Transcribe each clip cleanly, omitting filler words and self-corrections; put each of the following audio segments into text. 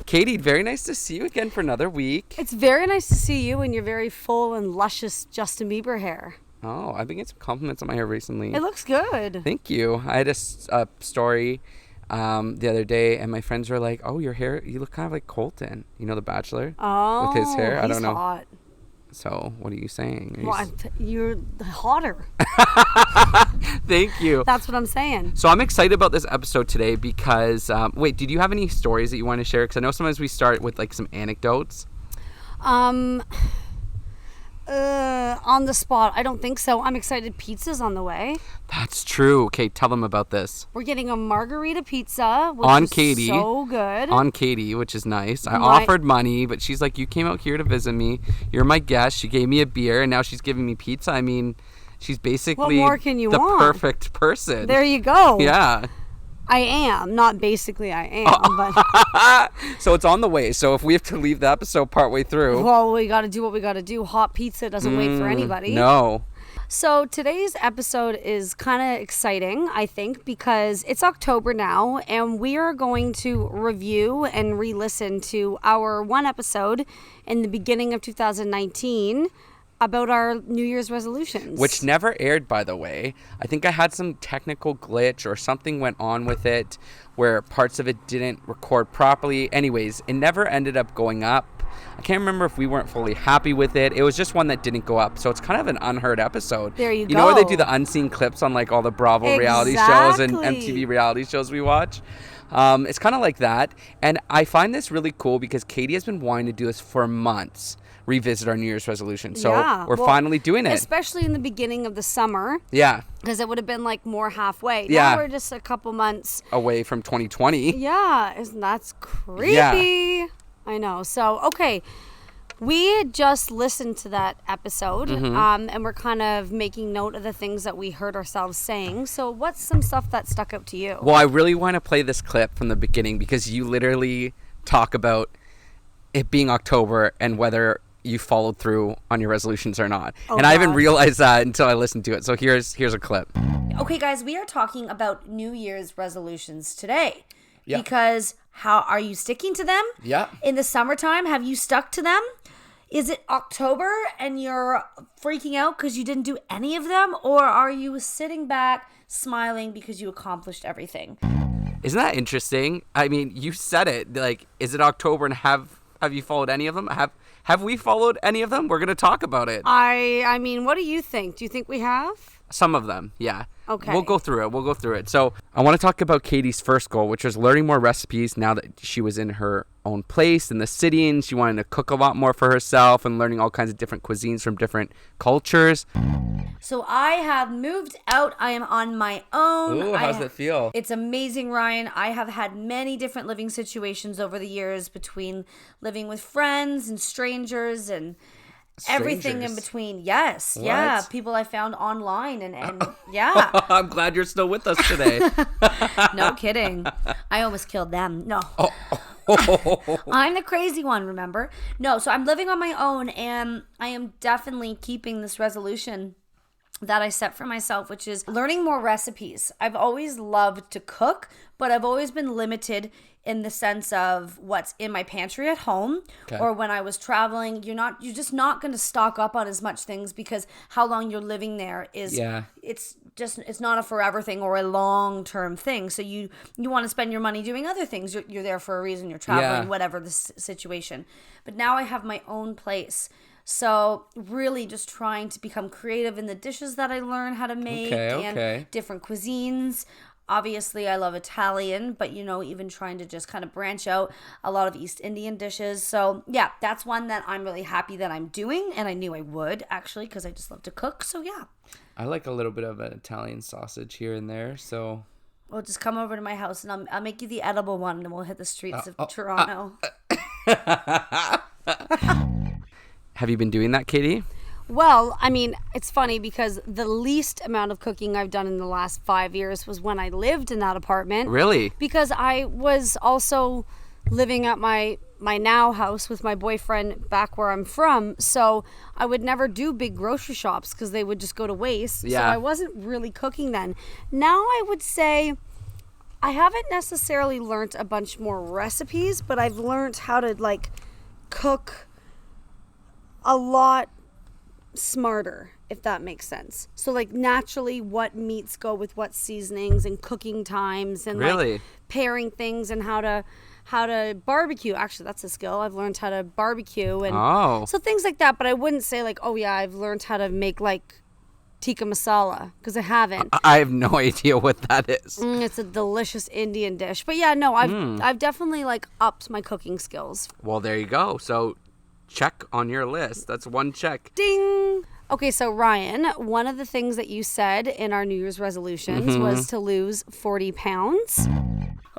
Katie, very nice to see you again for another week. It's very nice to see you in your very full and luscious Justin Bieber hair. Oh, I've been getting some compliments on my hair recently. It looks good. Thank you. I had a story the other day, and my friends were like, "Oh, your hair, you look kind of like Colton. You know, The Bachelor? Oh, with his hair. I don't know. Hot. So, what are you saying? You're hotter. Thank you. That's what I'm saying. So I'm excited about this episode today because, wait, did you have any stories that you want to share? Because I know sometimes we start with like some anecdotes. On the spot, I don't think so. I'm excited. Pizza's on the way. That's true. Okay, tell them about this. We're getting a margarita pizza, which on is Katie. So good. On Katie, which is nice. I offered money, but she's like, "You came out here to visit me. You're my guest." She gave me a beer, and now she's giving me pizza. I mean, she's basically what more can you want? Perfect person. There you go. Yeah. I am. Not basically I am, but... So it's on the way. So if we have to leave the episode partway through... Well, we got to do what we got to do. Hot pizza doesn't wait for anybody. No. So today's episode is kind of exciting, I think, because it's October now, and we are going to review and re-listen to our one episode in the beginning of 2019 about our New Year's resolutions. Which never aired, by the way. I think I had some technical glitch or something went on with it where parts of it didn't record properly. Anyways, it never ended up going up. I can't remember if we weren't fully happy with it. It was just one that didn't go up. So it's kind of an unheard episode. There you go. You know where they do the unseen clips on like all the Bravo reality shows and MTV reality shows we watch? It's kind of like that. And I find this really cool because Katie has been wanting to do this for months. Revisit our New Year's resolution. So we're finally doing it. Especially in the beginning of the summer. Yeah. Because it would have been like more halfway. Yeah. Now we're just a couple months away from 2020. Yeah. That's creepy. Yeah. I know. So, okay. We just listened to that episode and we're kind of making note of the things that we heard ourselves saying. So what's some stuff that stuck out to you? Well, I really want to play this clip from the beginning because you literally talk about it being October and whether you followed through on your resolutions or not. I haven't realized that until I listened to it. So here's a clip. Okay, guys, we are talking about New Year's resolutions today. Yeah. Because how are you sticking to them? Yeah. In the summertime, have you stuck to them? Is it October and you're freaking out because you didn't do any of them? Or are you sitting back smiling because you accomplished everything? Isn't that interesting? I mean, you said it. Like, is it October and have you followed any of them? Have we followed any of them? We're going to talk about it. I mean, what do you think? Do you think we have? Some of them, yeah. Okay. We'll go through it. So I want to talk about Katie's first goal, which was learning more recipes now that she was in her own place in the city and she wanted to cook a lot more for herself and learning all kinds of different cuisines from different cultures. So I have moved out. I am on my own. Ooh, how's it feel? It's amazing, Ryan. I have had many different living situations over the years between living with friends and strangers and everything in between. Yes. What? Yeah. People I found online and yeah. I'm glad you're still with us today. No kidding. I almost killed them. No. I'm the crazy one, remember? No, so I'm living on my own and I am definitely keeping this resolution that I set for myself, which is learning more recipes. I've always loved to cook, but I've always been limited in the sense of what's in my pantry at home or when I was traveling. You're just not going to stock up on as much things because how long you're living there is it's not a forever thing or a long-term thing. So you want to spend your money doing other things. You're there for a reason. You're traveling, whatever the situation. But now I have my own place. So really just trying to become creative in the dishes that I learn how to make and different cuisines. Obviously, I love Italian, but, even trying to just kind of branch out a lot of East Indian dishes. So, yeah, that's one that I'm really happy that I'm doing. And I knew I would, actually, because I just love to cook. So, yeah. I like a little bit of an Italian sausage here and there, so... Well, just come over to my house, and I'll make you the edible one, and we'll hit the streets of Toronto. Have you been doing that, Katie? Well, I mean, it's funny because the least amount of cooking I've done in the last 5 years was when I lived in that apartment. Really? Because I was also living at my now house with my boyfriend back where I'm from. So I would never do big grocery shops because they would just go to waste. Yeah. So I wasn't really cooking then. Now I would say I haven't necessarily learned a bunch more recipes, but I've learned how to like cook a lot smarter, if that makes sense. So like naturally what meats go with what seasonings and cooking times and Really? like pairing things and how to barbecue. Actually, that's a skill. I've learned how to barbecue and so things like that, but I wouldn't say like, oh yeah, I've learned how to make like tikka masala, because I haven't. I have no idea what that is. It's a delicious Indian dish. But yeah, no, I've definitely like upped my cooking skills. Well, there you go. So check on your list. That's one check. Ding. Okay, so Ryan, one of the things that you said in our New Year's resolutions was to lose 40 pounds.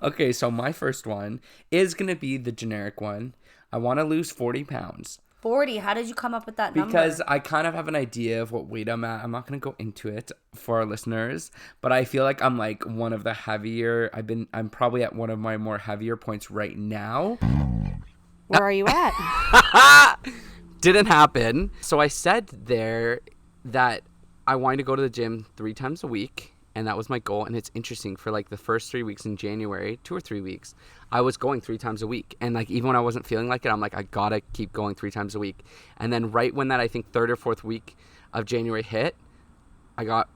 Okay, so my first one is going to be the generic one. I want to lose 40 pounds. 40? How did you come up with that number? Because I kind of have an idea of what weight I'm at. I'm not going to go into it for our listeners, but I feel like I'm like one of the heavier. I'm probably at one of my more heavier points right now. Where are you at? Didn't happen. So I said there that I wanted to go to the gym 3 times a week, and that was my goal. And it's interesting, for like the first 3 weeks in January, 2 or 3 weeks, I was going 3 times a week. And like even when I wasn't feeling like it, I'm like, I gotta keep going 3 times a week. And then right when that, I think 3rd or 4th week of January hit, I got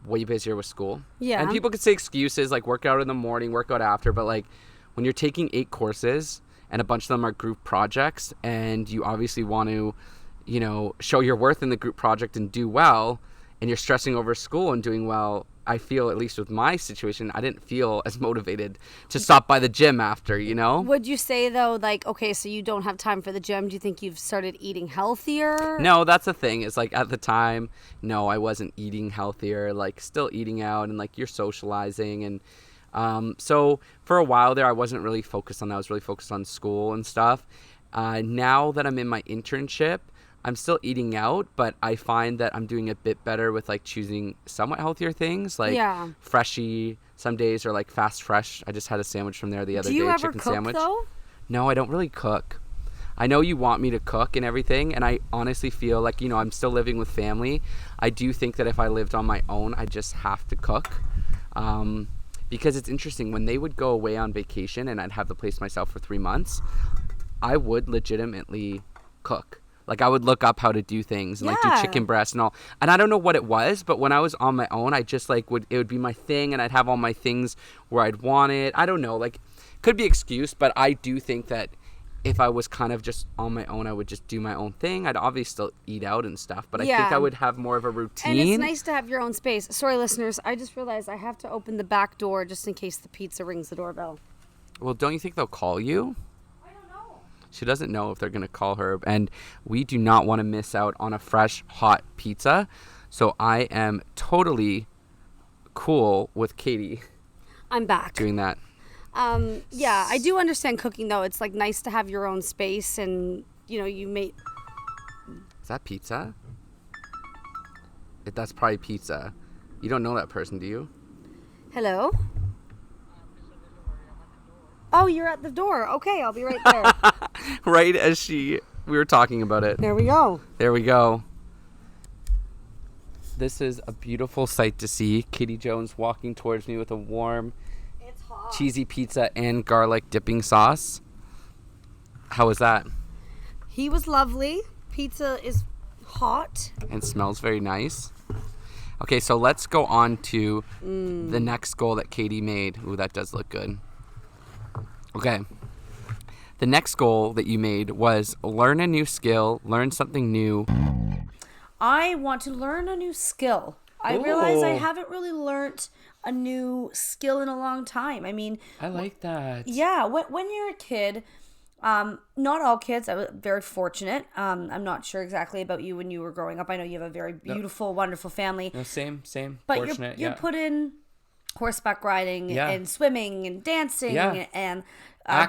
way busier with school. Yeah. And people could say excuses like work out in the morning, work out after, but like when you're taking 8 courses and a bunch of them are group projects, and you obviously want to, you know, show your worth in the group project and do well, and you're stressing over school and doing well, I feel, at least with my situation, I didn't feel as motivated to stop by the gym after, you know? Would you say, though, like, okay, so you don't have time for the gym. Do you think you've started eating healthier? No, that's the thing. It's like at the time, no, I wasn't eating healthier, like still eating out, and like you're socializing. And so for a while there, I wasn't really focused on that. I was really focused on school and stuff. Now that I'm in my internship, I'm still eating out, but I find that I'm doing a bit better with like choosing somewhat healthier things, like Freshie some days, or like Fast Fresh. I just had a sandwich from there the other day, a chicken cook, sandwich. Though? No, I don't really cook. I know you want me to cook and everything, and I honestly feel like, you know, I'm still living with family. I do think that if I lived on my own, I just have to cook. Because it's interesting, when they would go away on vacation and I'd have the place myself for 3 months, I would legitimately cook. Like I would look up how to do things and like do chicken breast and all. And I don't know what it was, but when I was on my own, I just like it would be my thing, and I'd have all my things where I'd want it. I don't know, like could be excuse, but I do think that if I was kind of just on my own, I would just do my own thing. I'd obviously still eat out and stuff, but I think I would have more of a routine. And it's nice to have your own space. Sorry, listeners, I just realized I have to open the back door just in case the pizza rings the doorbell. Well, don't you think they'll call you? I don't know. She doesn't know if they're going to call her, and we do not want to miss out on a fresh, hot pizza. So I am totally cool with Katie. I'm back. Doing that. Yeah, I do understand cooking, though. It's like nice to have your own space, and you know, you make. Is that pizza? That's probably pizza. You don't know that person, do you? Hello? Oh, you're at the door. Okay, I'll be right there. Right as we were talking about it. There we go. There we go. This is a beautiful sight to see. Katie Jones walking towards me with a warm, cheesy pizza and garlic dipping sauce. How was that? He was lovely. Pizza is hot. And smells very nice. Okay, so let's go on to the next goal that Katie made. Ooh, that does look good. Okay. The next goal that you made was learn a new skill, learn something new. I want to learn a new skill. I realize I haven't really learned a new skill in a long time. I mean, I like that. Yeah, when you're a kid, not all kids. I was very fortunate. I'm not sure exactly about you when you were growing up. I know you have a very beautiful, wonderful family. No, same. But Fortunate, you're put in horseback riding and swimming and dancing and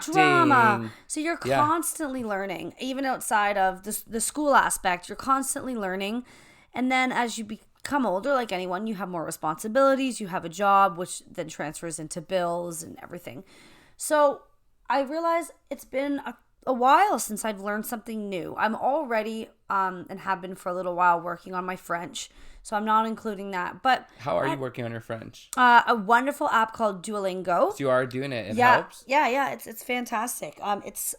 drama. So you're constantly learning, even outside of the school aspect. You're constantly learning, and then as you become older, like anyone, you have more responsibilities. You have a job, which then transfers into bills and everything. So I realize it's been a while since I've learned something new. I'm already and have been for a little while working on my French, so I'm not including that. But how are you working on your French? A wonderful app called Duolingo. So you are doing it. It yeah, helps. Yeah. It's fantastic. It's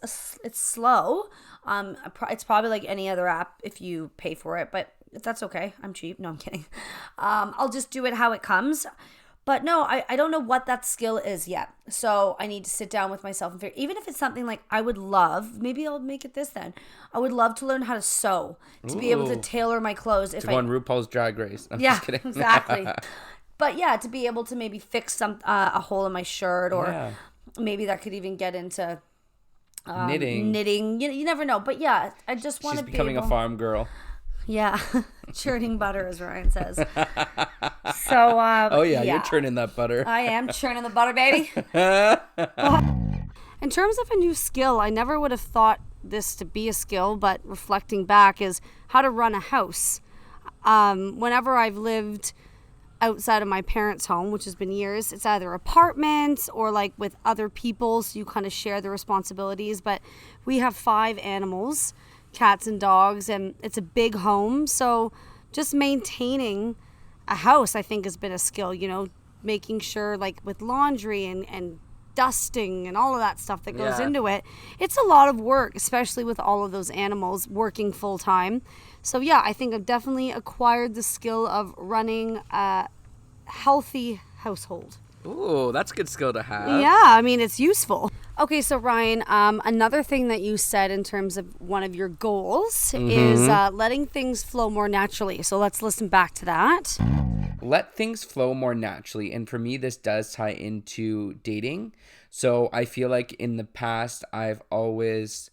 slow. It's probably like any other app if you pay for it, but that's okay. I'm cheap. No, I'm kidding. I'll just do it how it comes. But no, I don't know what that skill is yet. So I need to sit down with myself and figure, even if it's something like I would love, maybe I'll make it this then. I would love to learn how to sew, to be able to tailor my clothes. To go on RuPaul's Drag Race. I'm just kidding. Exactly. But yeah, to be able to maybe fix a hole in my shirt, or maybe that could even get into knitting. You never know. But yeah, I just want to be becoming a farm girl. Yeah, churning butter, as Ryan says. So, you're churning that butter. I am churning the butter, baby. In terms of a new skill, I never would have thought this to be a skill, but reflecting back is how to run a house. Whenever I've lived outside of my parents' home, which has been years, it's either apartments or like with other people, so you kind of share the responsibilities. But we have 5 animals, cats and dogs, and it's a big home, so just maintaining a house, I think, has been a skill, making sure, like with laundry and dusting and all of that stuff that goes into it. It's a lot of work, especially with all of those animals working full time. So yeah, I think I've definitely acquired the skill of running a healthy household. Ooh, that's a good skill to have. Yeah, I mean, it's useful. Okay, so Ryan, another thing that you said in terms of one of your goals is letting things flow more naturally. So let's listen back to that. Let things flow more naturally. And for me, this does tie into dating. So I feel like in the past, I've always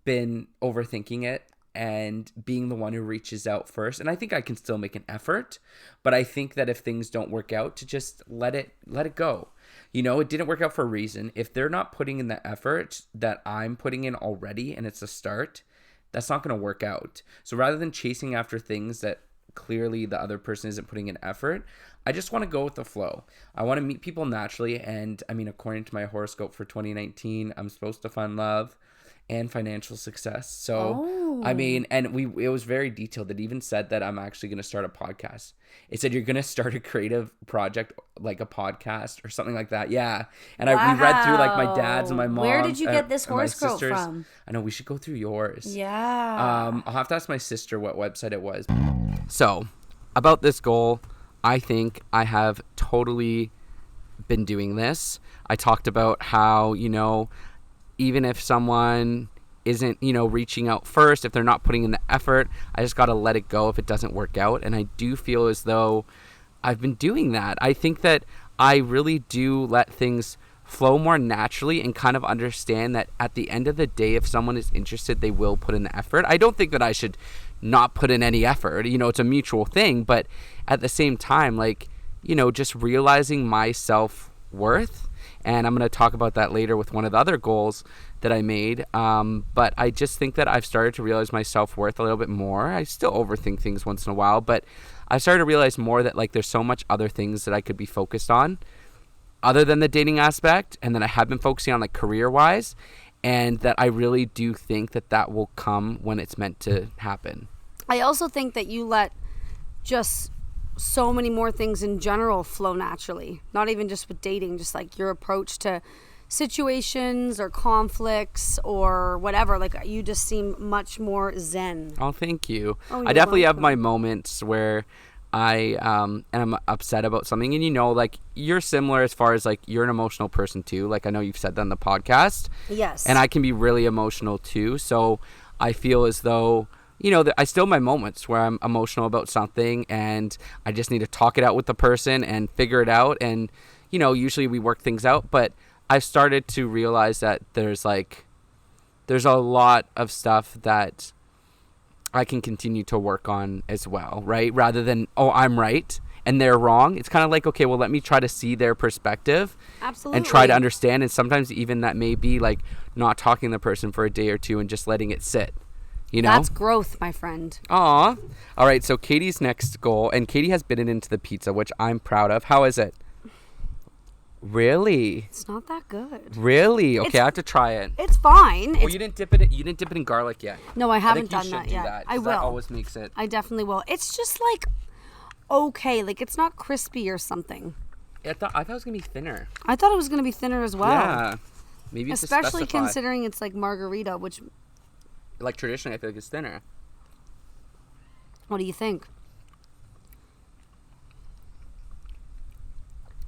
been overthinking it and being the one who reaches out first. And I think I can still make an effort, but I think that if things don't work out, to just let it go. It didn't work out for a reason. If they're not putting in the effort that I'm putting in already and it's a start, that's not going to work out. So rather than chasing after things that clearly the other person isn't putting in effort, I just want to go with the flow. I want to meet people naturally. And I mean, according to my horoscope for 2019, I'm supposed to find love and financial success. So, I mean, and it was very detailed. It even said that I'm actually going to start a podcast. It said you're going to start a creative project, like a podcast or something like that. Yeah. And we read through like my dad's and my mom's. Where did you get this horoscope from? I know, we should go through yours. Yeah. I'll have to ask my sister what website it was. So, about this goal, I think I have totally been doing this. I talked about how, even if someone isn't, reaching out first, if they're not putting in the effort, I just got to let it go if it doesn't work out. And I do feel as though I've been doing that. I think that I really do let things flow more naturally and kind of understand that at the end of the day, if someone is interested, they will put in the effort. I don't think that I should not put in any effort. It's a mutual thing. But at the same time, just realizing my self-worth. And I'm going to talk about that later with one of the other goals that I made. But I just think that I've started to realize my self-worth a little bit more. I still overthink things once in a while, but I started to realize more that there's so much other things that I could be focused on other than the dating aspect, and that I have been focusing on career-wise, and that I really do think that will come when it's meant to happen. I also think that you let just so many more things in general flow naturally, not even just with dating, just like your approach to situations or conflicts or whatever. You just seem much more zen. Oh, thank you. I definitely have my moments where I am upset about something, and you're similar as far as you're an emotional person too. I know you've said that on the podcast. Yes. And I can be really emotional too. So I feel as though I still have my moments where I'm emotional about something and I just need to talk it out with the person and figure it out. And, usually we work things out, but I've started to realize that there's a lot of stuff that I can continue to work on as well, right? Rather than, I'm right and they're wrong. It's kind of okay, well, let me try to see their perspective. Absolutely. And try to understand. And sometimes even that may be not talking to the person for a day or two and just letting it sit. That's growth, my friend. Aw. All right, so Katie's next goal, and Katie has bitten into the pizza, which I'm proud of. How is it? Really? It's not that good. Really? Okay, I have to try it. It's fine. Oh, you didn't dip it. You didn't dip it in garlic yet. No, I haven't I think done that you should yet. do that, I will. That always makes it. I definitely will. It's just like okay, like it's not crispy or something. I thought it was gonna be thinner. I thought it was gonna be thinner as well. Yeah, maybe especially considering it's like margarita, which like traditionally I feel like it's thinner. What do you think?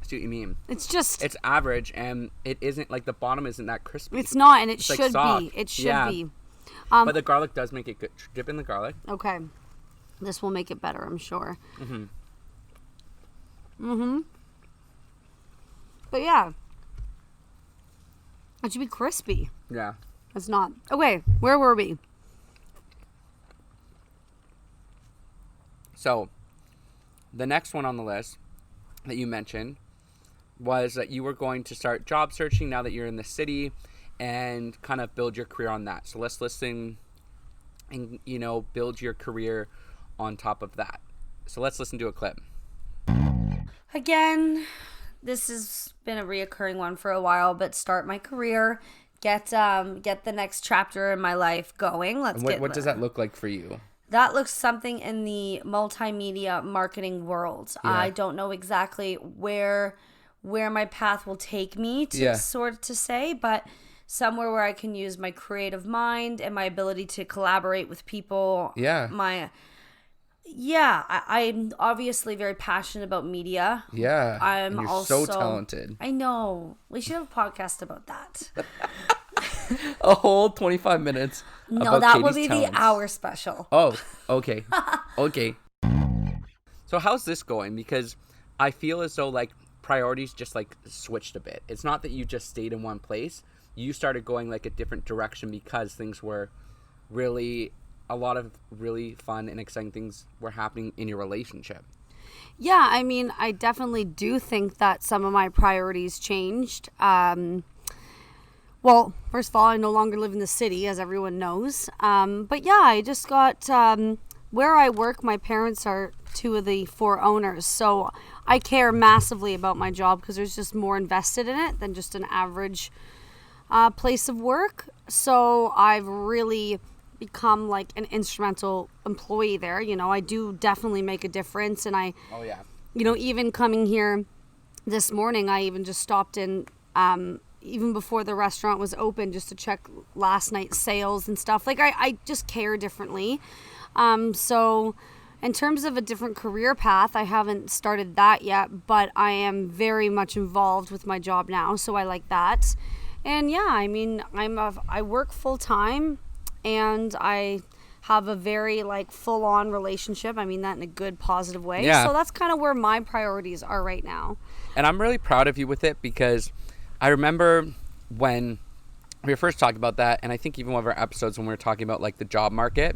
I see what you mean. It's average, and it isn't like the bottom isn't that crispy. It's not, and it should like be. It should be. But the garlic does make it good. Dip in the garlic. Okay, this will make it better, I'm sure. But yeah, it should be crispy. Yeah. It's not. Okay, where were we? So, the next one on the list that you mentioned was that you were going to start job searching now that you're in the city and kind of build your career on that. So let's listen and, build your career on top of that. So let's listen to a clip. Again, this has been a reoccurring one for a while, but start my career, get the next chapter in my life going. What does that look like for you? That looks something in the multimedia marketing world. Yeah. I don't know exactly where my path will take me to say, but somewhere where I can use my creative mind and my ability to collaborate with people. Yeah. I'm obviously very passionate about media. Yeah. You're also so talented. I know. We should have a podcast about that. A whole 25 minutes. No, that will be talents. The hour special. Oh, okay. Okay. So how's this going? Because I feel as though like priorities just like switched a bit. It's not that you just stayed in one place. You started going like a different direction because things were really, a lot of really fun and exciting things were happening in your relationship. Yeah, I mean, I definitely do think that some of my priorities changed. Well, first of all, I no longer live in the city, as everyone knows. But yeah, I just got, where I work, my parents are 2 of the 4 owners. So I care massively about my job because there's just more invested in it than just an average place of work. So I've really become like an instrumental employee there. I do definitely make a difference. And even coming here this morning, I even just stopped in, even before the restaurant was open, just to check last night's sales and stuff. Like I just care differently. So in terms of a different career path, I haven't started that yet, but I am very much involved with my job now. So I like that. And yeah, I mean, I work full time and I have a very like full on relationship. I mean that in a good, positive way. Yeah. So that's kind of where my priorities are right now. And I'm really proud of you with it because I remember when we were first talking about that, and I think even one of our episodes when we were talking about like the job market,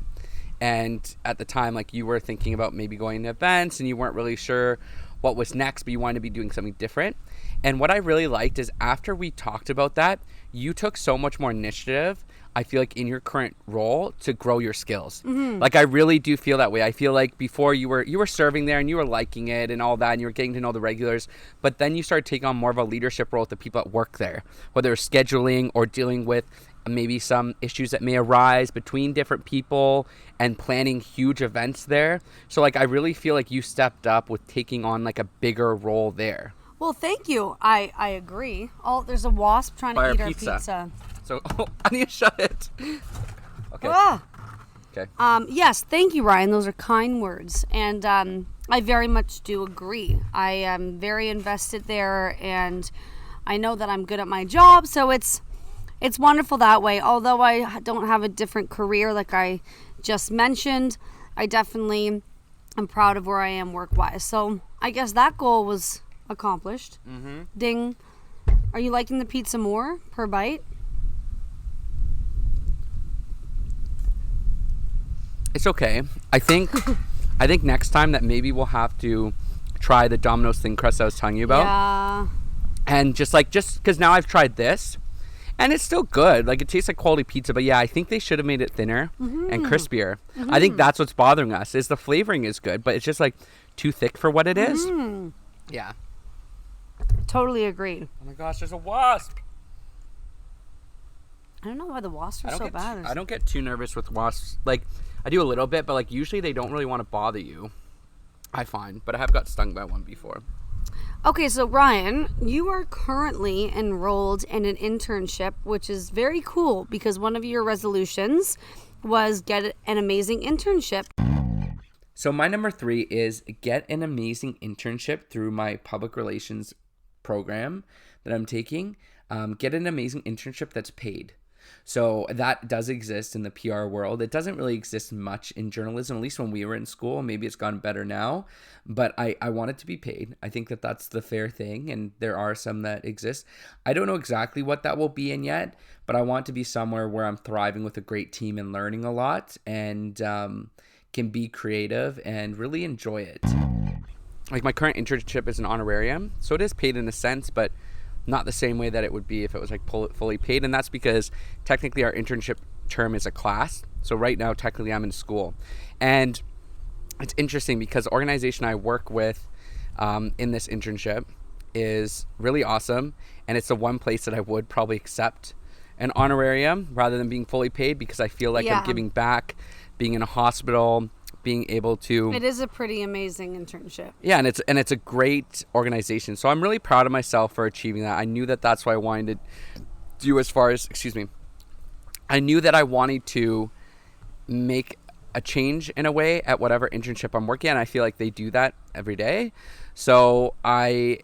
and at the time like you were thinking about maybe going to events and you weren't really sure what was next, but you wanted to be doing something different. And what I really liked is after we talked about that, you took so much more initiative, I feel like, in your current role to grow your skills. Mm-hmm. Like I really do feel that way. I feel like before you were serving there and you were liking it and all that and you were getting to know the regulars, but then you started taking on more of a leadership role with the people that work there, whether it's scheduling or dealing with maybe some issues that may arise between different people and planning huge events there. So like I really feel like you stepped up with taking on like a bigger role there. Well, thank you. I agree. There's a wasp trying to eat our pizza. So I need to shut it. Okay. Okay. Yes, thank you, Ryan. Those are kind words. And I very much do agree. I am very invested there and I know that I'm good at my job. So it's wonderful that way. Although I don't have a different career like I just mentioned, I definitely am proud of where I am work-wise. So I guess that goal was accomplished. Mm-hmm. Ding. Are you liking the pizza more per bite? It's okay. I think next time that maybe we'll have to try the Domino's thin crust I was telling you about. Yeah. And just because now I've tried this and it's still good. Like it tastes like quality pizza, but yeah, I think they should have made it thinner and crispier. Mm-hmm. I think that's what's bothering us is the flavoring is good, but it's just like too thick for what it is. Yeah. totally agree. Oh my gosh, there's a wasp. I don't know why the wasps are so bad. I don't get too nervous with wasps. Like, I do a little bit, but like usually they don't really want to bother you, I find. But I have got stung by one before. Okay, so Ryan, you are currently enrolled in an internship, which is very cool because one of your resolutions was get an amazing internship. So my number 3 is get an amazing internship through my public relations program that I'm taking. Get an amazing internship that's paid. So that does exist in the PR world. It doesn't really exist much in journalism, at least when we were in school. Maybe it's gotten better now, but I want it to be paid. I think that that's the fair thing, and there are some that exist. I don't know exactly what that will be in yet, but I want to be somewhere where I'm thriving with a great team and learning a lot and can be creative and really enjoy it. Like my current internship is an honorarium, so it is paid in a sense, but not the same way that it would be if it was like fully paid. And that's because technically our internship term is a class. So right now, technically I'm in school. And it's interesting because the organization I work with in this internship is really awesome. And it's the one place that I would probably accept an honorarium rather than being fully paid, because I feel like I'm giving back, being in a hospital, being able to... It is a pretty amazing internship. Yeah, and it's a great organization. So I'm really proud of myself for achieving that. I knew that that's what I wanted to do as far as... I knew that I wanted to make a change in a way at whatever internship I'm working at. And I feel like they do that every day. So I'm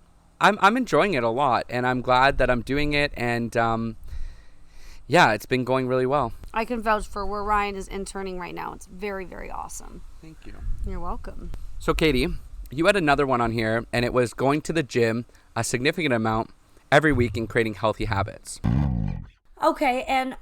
enjoying it a lot. And I'm glad that I'm doing it. And yeah, it's been going really well. I can vouch for where Ryan is interning right now. It's very, very awesome. Thank you. You're welcome. So Katie, you had another one on here, and it was going to the gym a significant amount every week and creating healthy habits. Okay, and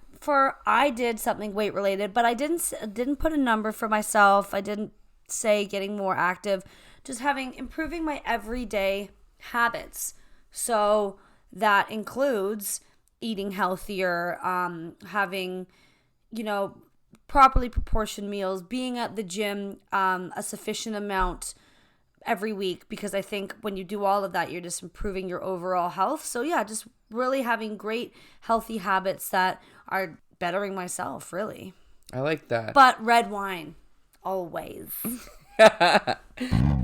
I did something weight related, but I didn't put a number for myself. I didn't say getting more active, just improving my everyday habits. So that includes eating healthier, having, properly proportioned meals, being at the gym a sufficient amount every week, because I think when you do all of that, you're just improving your overall health. So yeah, just really having great healthy habits that are bettering myself, really. I like that. But red wine, always.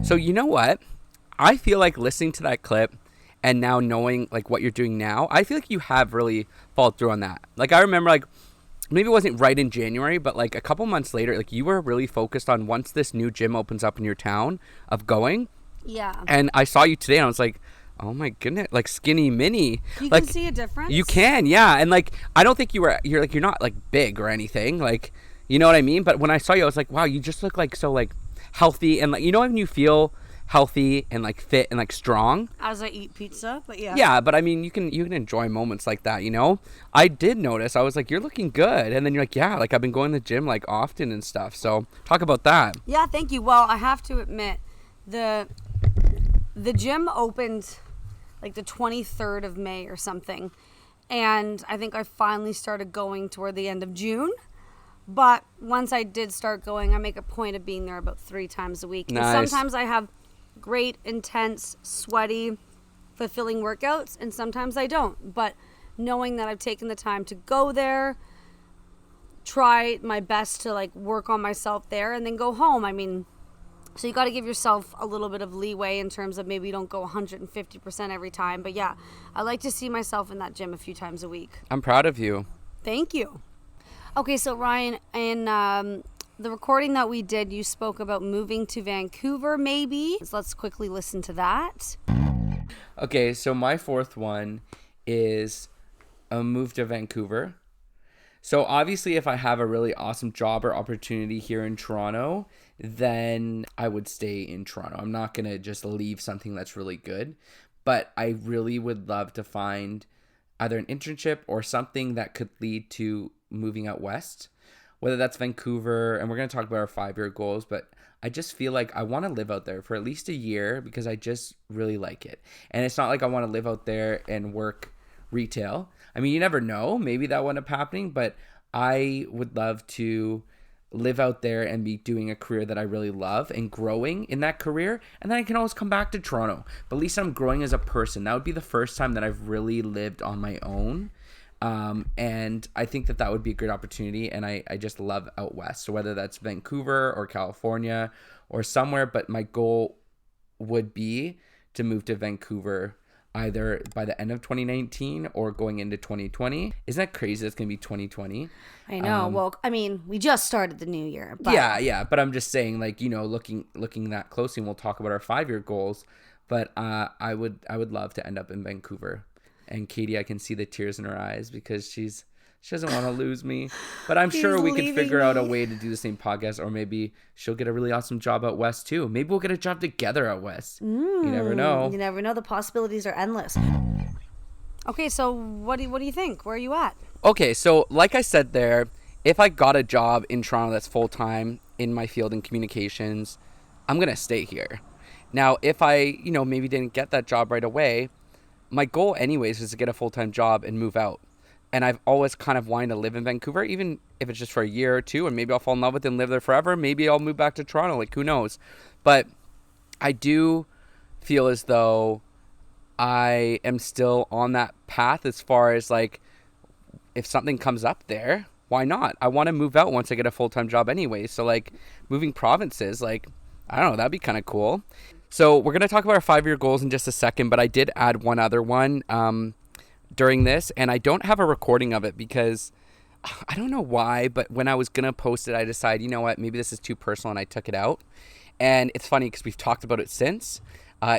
So you know what? I feel like listening to that clip and now knowing like what you're doing now, I feel like you have really followed through on that. Like I remember like maybe it wasn't right in January, but like a couple months later, like you were really focused on once this new gym opens up in your town of going. Yeah. And I saw you today and I was like, oh my goodness, like skinny mini. You like, can see a difference? You can, yeah. And like I don't think you're not like big or anything. Like, you know what I mean? But when I saw you, I was like, wow, you just look like so like healthy, and like, you know, when you feel healthy and like fit and like strong as I eat pizza, but yeah, but I mean you can enjoy moments like that, you know. I did notice, I was like, you're looking good, and then you're like, yeah, like I've been going to the gym like often and stuff. So talk about that. Yeah, thank you. Well, I have to admit, the gym opened like the 23rd of May or something, and I think I finally started going toward the end of June. But once I did start going, I make a point of being there about 3 times a week. Nice. And sometimes I have great, intense, sweaty, fulfilling workouts, and sometimes I don't. But knowing that I've taken the time to go there, try my best to like work on myself there, and then go home. I mean, so you got to give yourself a little bit of leeway in terms of maybe you don't go 150% every time. But yeah, I like to see myself in that gym a few times a week. I'm proud of you. Thank you. Okay, so Ryan, in the recording that we did, you spoke about moving to Vancouver, maybe. So let's quickly listen to that. Okay, so my 4th one is a move to Vancouver. So obviously if I have a really awesome job or opportunity here in Toronto, then I would stay in Toronto. I'm not going to just leave something that's really good. But I really would love to find either an internship or something that could lead to moving out west, whether that's Vancouver, and we're going to talk about our 5-year goals, but I just feel like I want to live out there for at least a year because I just really like it. And it's not like I want to live out there and work retail. I mean, you never know, maybe that would end up happening, but I would love to live out there and be doing a career that I really love and growing in that career. And then I can always come back to Toronto. But at least I'm growing as a person. That would be the first time that I've really lived on my own. And I think that would be a great opportunity. And I just love out west. So whether that's Vancouver or California or somewhere, but my goal would be to move to Vancouver either by the end of 2019 or going into 2020. Isn't that crazy? It's going to be 2020. I know. Well, I mean, we just started the new year. But... Yeah. But I'm just saying, like, you know, looking that closely, and we'll talk about our 5-year goals. But I would love to end up in Vancouver. And Katie, I can see the tears in her eyes because she doesn't want to lose me. But I'm sure we could figure out a way to do the same podcast, or maybe she'll get a really awesome job out west too. Maybe we'll get a job together out west. You never know. You never know. The possibilities are endless. Okay, so what do you think? Where are you at? Okay, so like I said there, if I got a job in Toronto that's full-time in my field in communications, I'm going to stay here. Now, if I, you know, maybe didn't get that job right away, my goal anyways is to get a full-time job and move out. And I've always kind of wanted to live in Vancouver, even if it's just for a year or two, and maybe I'll fall in love with it and live there forever. Maybe I'll move back to Toronto, like who knows. But I do feel as though I am still on that path as far as like, if something comes up there, why not? I want to move out once I get a full-time job anyway. So like moving provinces, like, I don't know, that'd be kind of cool. So we're going to talk about our 5-year goals in just a second, but I did add one other one during this, and I don't have a recording of it because I don't know why, but when I was going to post it, I decided, you know what, maybe this is too personal, and I took it out. And it's funny because we've talked about it since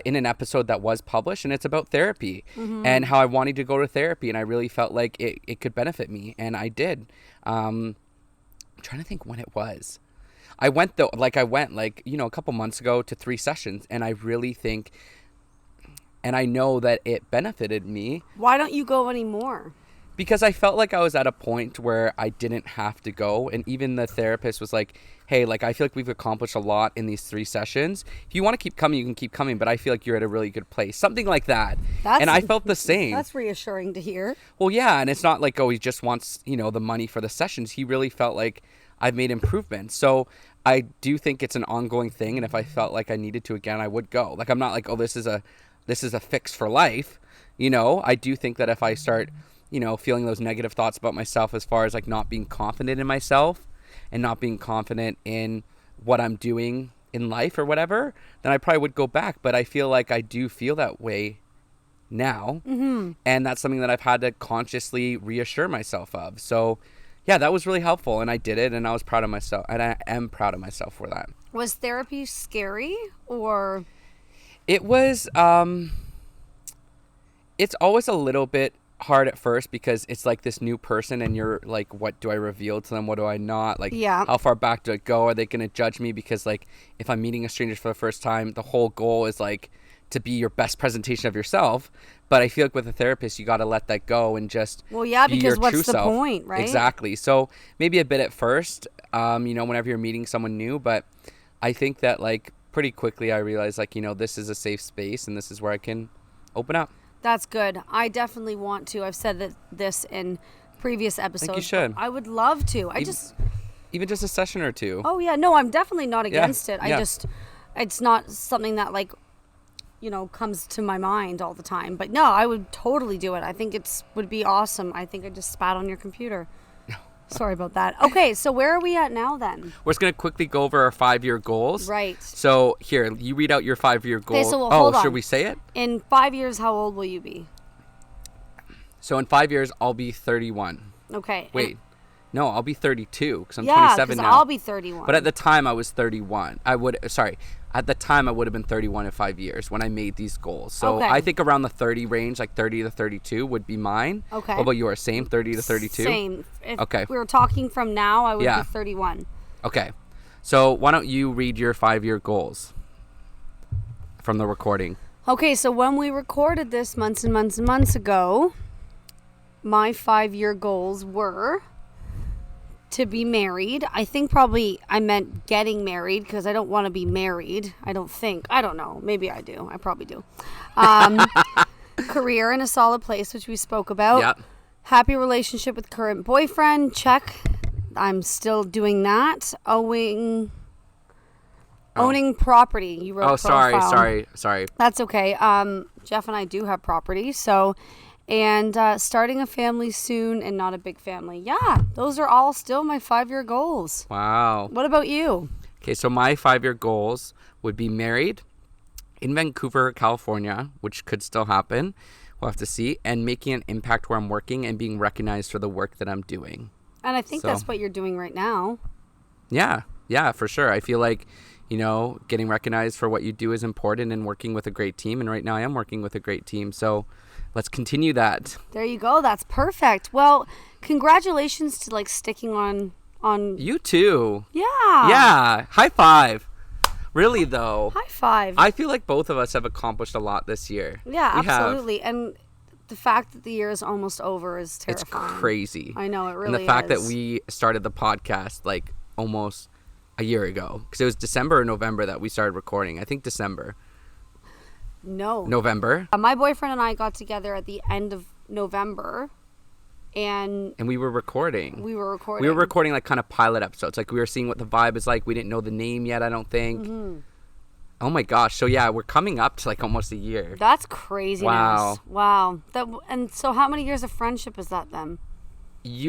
in an episode that was published, and it's about therapy and how I wanted to go to therapy, and I really felt like it could benefit me, and I did. I'm trying to think when it was. I went, you know, a couple months ago to 3 sessions, and I really think, and I know that it benefited me. Why don't you go anymore? Because I felt like I was at a point where I didn't have to go, and even the therapist was like, hey, like, I feel like we've accomplished a lot in these 3 sessions. If you want to keep coming, you can keep coming, but I feel like you're at a really good place. Something like that. And I felt the same. That's reassuring to hear. Well, yeah, and it's not like, oh, he just wants, you know, the money for the sessions. He really felt like I've made improvements. So I do think it's an ongoing thing, and if I felt like I needed to again, I would go. Like, I'm not like, oh, this is a fix for life. You know, I do think that if I start, you know, feeling those negative thoughts about myself as far as like not being confident in myself and not being confident in what I'm doing in life or whatever, then I probably would go back. But I feel like I do feel that way now. And that's something that I've had to consciously reassure myself of. So yeah, that was really helpful, and I did it, and I was proud of myself, and I am proud of myself for that. Was therapy scary, or? It was, it's always a little bit hard at first because it's like this new person, and you're like, what do I reveal to them? What do I not? Like, how far back do I go? Are they going to judge me? Because like, if I'm meeting a stranger for the first time, the whole goal is like to be your best presentation of yourself. But I feel like with a therapist, you got to let that go and just be because your what's true the self. point, right? Exactly. So maybe a bit at first, you know, whenever you're meeting someone new. But I think that like pretty quickly I realized like, you know, this is a safe space and this is where I can open up. That's good. I definitely want to. I've said this in previous episodes. I think you should. I would love to. Even just a session or two. Oh, yeah. No, I'm definitely not against it. It's not something that like, you know, comes to my mind all the time. But no, I would totally do it. I think would be awesome. I think I just spat on your computer. Sorry about that. Okay, so where are we at now then? We're just going to quickly go over our 5-year goals. Right. So here, you read out your 5-year goals. Okay, so hold on. Should we say it? In 5 years, how old will you be? So in 5 years, I'll be 31. Okay. Wait. No, I'll be 32 because I'm 27 now. Yeah, I'll be 31. But at the time, I was 31. At the time, I would have been 31 in 5 years when I made these goals. So I think around the 30 range, like 30 to 32 would be mine. Okay. What about yours? Same, 30 to 32? Same. If we were talking from now, I would be 31. Okay. So why don't you read your 5-year goals from the recording? Okay, so when we recorded this months and months and months ago, my 5-year goals were to be married. I think probably I meant getting married because I don't want to be married. I don't think. I don't know. Maybe I do. I probably do. Career in a solid place, which we spoke about. Yep. Happy relationship with current boyfriend. Check. I'm still doing that. Owning property. You wrote sorry. That's okay. Jeff and I do have property, and starting a family soon and not a big family. Yeah, those are all still my 5-year goals. Wow. What about you? Okay, so my 5-year goals would be married in Vancouver, California, which could still happen. We'll have to see. And making an impact where I'm working and being recognized for the work that I'm doing. And I think that's what you're doing right now. Yeah, for sure. I feel like, getting recognized for what you do is important and working with a great team. And right now I am working with a great team. So let's continue that. There you go. That's perfect. Well, congratulations to sticking on. You too. Yeah. Yeah. High five. Really though. High five. I feel like both of us have accomplished a lot this year. Yeah, absolutely. And the fact that the year is almost over is terrifying. It's crazy. I know, it really is. And the fact that we started the podcast almost a year ago. Because it was December or November that we started recording. I think December. No. November. My boyfriend and I got together at the end of November. And we were recording. We were recording kind of pilot episodes. We were seeing what the vibe is like. We didn't know the name yet, I don't think. Mm-hmm. Oh my gosh. So yeah, we're coming up to almost a year. That's crazy. Wow. And so how many years of friendship is that then?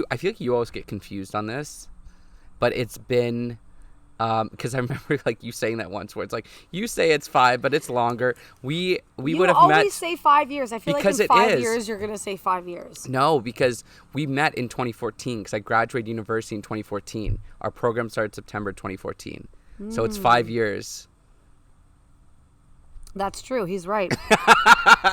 I feel like you always get confused on this, but it's been because I remember you saying that once where it's you say it's 5, but it's longer. We would have met. You always say 5 years. I feel because in 5 years you're gonna say 5 years. No, because we met in 2014. Because I graduated university in 2014. Our program started September 2014. So it's 5 years. That's true. He's right.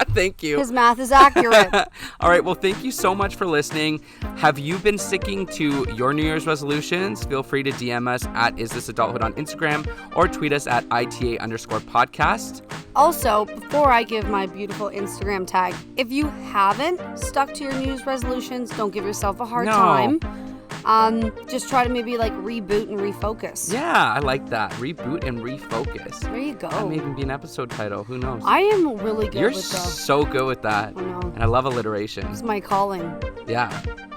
Thank you. His math is accurate. All right. Well, thank you so much for listening. Have you been sticking to your New Year's resolutions? Feel free to DM us at Is This Adulthood on Instagram or tweet us at ITA_podcast. Also, before I give my beautiful Instagram tag, if you haven't stuck to your New Year's resolutions, don't give yourself a hard time. Just try to maybe reboot and refocus. Yeah, I like that. Reboot and refocus. There you go. That may even be an episode title. Who knows? I am really good with that. You're so good with that. I know. And I love alliteration. It's my calling. Yeah.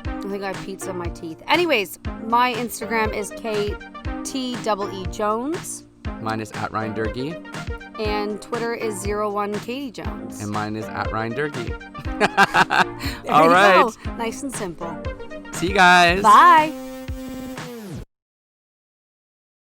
I think I have pizza in my teeth. Anyways, my Instagram is KTEE Jones. Mine is at Ryan Durgy. And Twitter is 01 Katie Jones. And mine is at Ryan Durgy. All right. Nice and simple. See you guys. Bye.